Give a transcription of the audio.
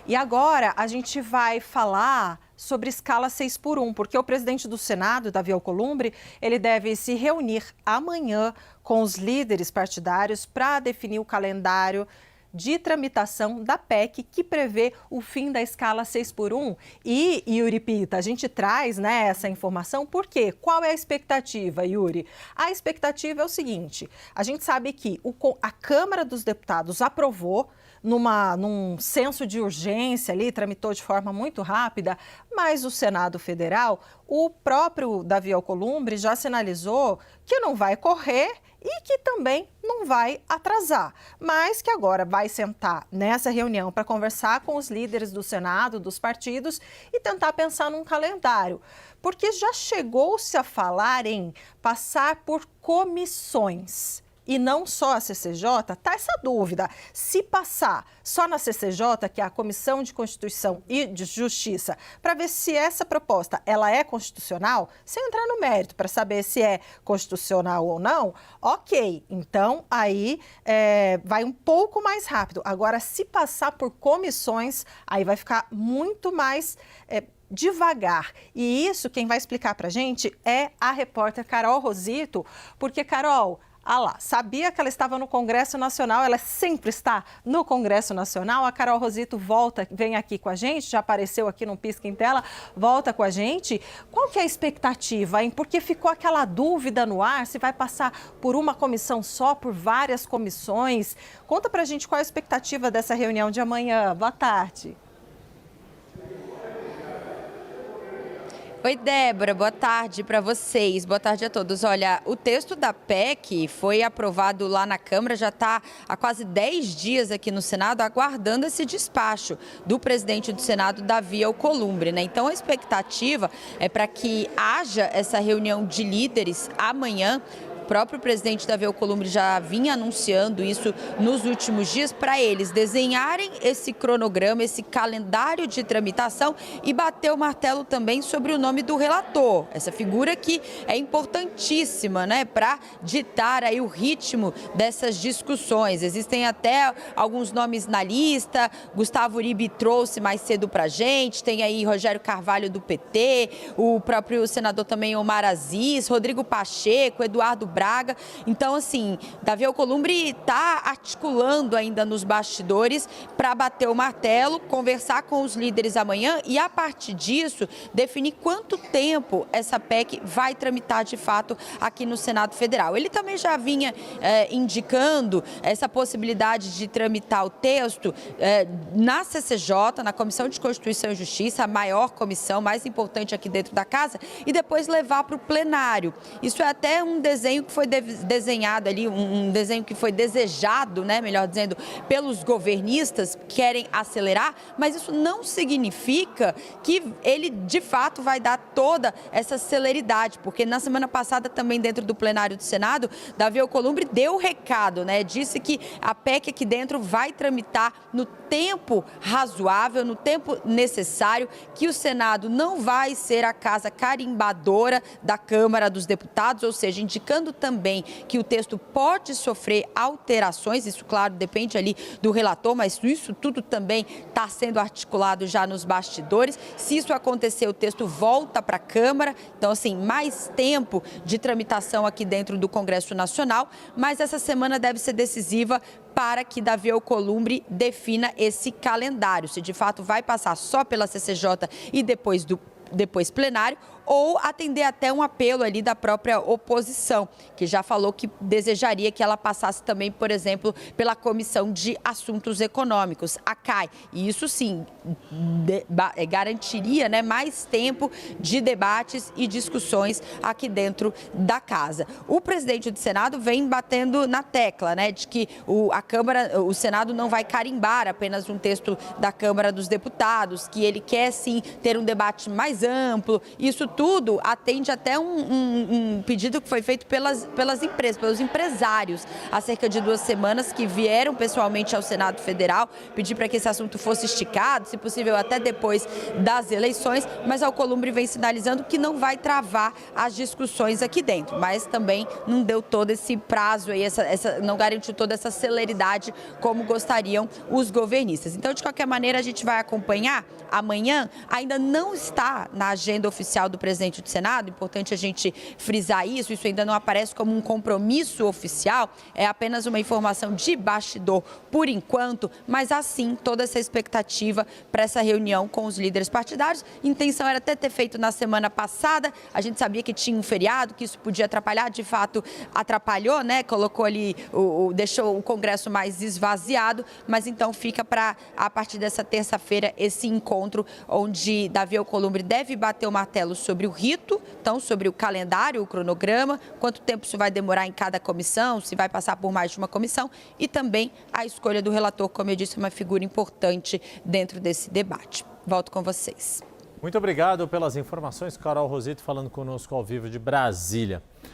E agora a gente vai falar sobre escala 6x1, porque o presidente do Senado, Davi Alcolumbre, ele deve se reunir amanhã com os líderes partidários para definir o calendário de tramitação da PEC que prevê o fim da escala 6x1. E, Yuri Pita, a gente traz, né, essa informação porque qual é a expectativa, Yuri? A expectativa é o seguinte, a gente sabe que a Câmara dos Deputados aprovou num senso de urgência ali, tramitou de forma muito rápida, mas o Senado Federal, o próprio Davi Alcolumbre já sinalizou que não vai correr e que também não vai atrasar, mas que agora vai sentar nessa reunião para conversar com os líderes do Senado, dos partidos e tentar pensar num calendário, porque já chegou-se a falar em passar por comissões. E não só a CCJ, está essa dúvida. Se passar só na CCJ, que é a Comissão de Constituição e de Justiça, para ver se essa proposta ela é constitucional, sem entrar no mérito para saber se é constitucional ou não, ok. Então, aí vai um pouco mais rápido. Agora, se passar por comissões, aí vai ficar muito mais devagar. E isso, quem vai explicar para a gente é a repórter Carol Rosito, porque, Carol, sabia que ela estava no Congresso Nacional, ela sempre está no Congresso Nacional. A Carol Rosito vem aqui com a gente, já apareceu aqui no Pisca em Tela, volta com a gente. Qual que é a expectativa, hein? Porque ficou aquela dúvida no ar, se vai passar por uma comissão só, por várias comissões. Conta pra gente qual é a expectativa dessa reunião de amanhã. Boa tarde. Oi, Débora, boa tarde para vocês, boa tarde a todos. Olha, o texto da PEC foi aprovado lá na Câmara, já está há quase 10 dias aqui no Senado, aguardando esse despacho do presidente do Senado, Davi Alcolumbre, né? Então, a expectativa é para que haja essa reunião de líderes amanhã. O próprio presidente Davi Alcolumbre já vinha anunciando isso nos últimos dias para eles desenharem esse cronograma, esse calendário de tramitação e bater o martelo também sobre o nome do relator, essa figura que é importantíssima, né, para ditar aí o ritmo dessas discussões. Existem até alguns nomes na lista, Gustavo Uribe trouxe mais cedo para a gente, tem aí Rogério Carvalho do PT, o próprio senador também Omar Aziz, Rodrigo Pacheco, Eduardo Braga. Então, assim, Davi Alcolumbre está articulando ainda nos bastidores para bater o martelo, conversar com os líderes amanhã e, a partir disso, definir quanto tempo essa PEC vai tramitar de fato aqui no Senado Federal. Ele também já vinha indicando essa possibilidade de tramitar o texto na CCJ, na Comissão de Constituição e Justiça, a maior comissão, mais importante aqui dentro da casa, e depois levar para o plenário. Isso é até um desenho que foi desenhado ali, um desenho que foi desejado, né, melhor dizendo, pelos governistas que querem acelerar, mas isso não significa que ele de fato vai dar toda essa celeridade, porque na semana passada também dentro do plenário do Senado, Davi Alcolumbre deu o recado, né, disse que a PEC aqui dentro vai tramitar no tempo razoável, no tempo necessário, que o Senado não vai ser a casa carimbadora da Câmara dos Deputados, ou seja, indicando também que o texto pode sofrer alterações, isso, claro, depende ali do relator, mas isso tudo também está sendo articulado já nos bastidores. Se isso acontecer, o texto volta para a Câmara, então, assim, mais tempo de tramitação aqui dentro do Congresso Nacional, mas essa semana deve ser decisiva para que Davi Alcolumbre defina esse calendário, se de fato vai passar só pela CCJ e depois plenário, ou atender até um apelo ali da própria oposição, que já falou que desejaria que ela passasse também, por exemplo, pela Comissão de Assuntos Econômicos, a CAI. E isso sim garantiria, né, mais tempo de debates e discussões aqui dentro da casa. O presidente do Senado vem batendo na tecla, né, de que o Senado não vai carimbar apenas um texto da Câmara dos Deputados, que ele quer sim ter um debate mais amplo. Isso tudo, atende até um pedido que foi feito pelas empresas, pelos empresários, há cerca de 2 semanas, que vieram pessoalmente ao Senado Federal pedir para que esse assunto fosse esticado, se possível até depois das eleições, mas a Alcolumbre vem sinalizando que não vai travar as discussões aqui dentro, mas também não deu todo esse prazo aí, não garantiu toda essa celeridade como gostariam os governistas. Então, de qualquer maneira, a gente vai acompanhar. Amanhã ainda não está na agenda oficial do presidente do Senado, importante a gente frisar isso ainda não aparece como um compromisso oficial, é apenas uma informação de bastidor por enquanto, mas assim toda essa expectativa para essa reunião com os líderes partidários. A intenção era até ter feito na semana passada, a gente sabia que tinha um feriado, que isso podia atrapalhar, de fato atrapalhou, né? Colocou ali, deixou o Congresso mais esvaziado, mas então fica para, a partir dessa terça-feira, esse encontro onde Davi Alcolumbre deve bater o martelo sobre o rito, então sobre o calendário, o cronograma, quanto tempo isso vai demorar em cada comissão, se vai passar por mais de uma comissão e também a escolha do relator, como eu disse, uma figura importante dentro desse debate. Volto com vocês. Muito obrigado pelas informações, Carol Rosito falando conosco ao vivo de Brasília.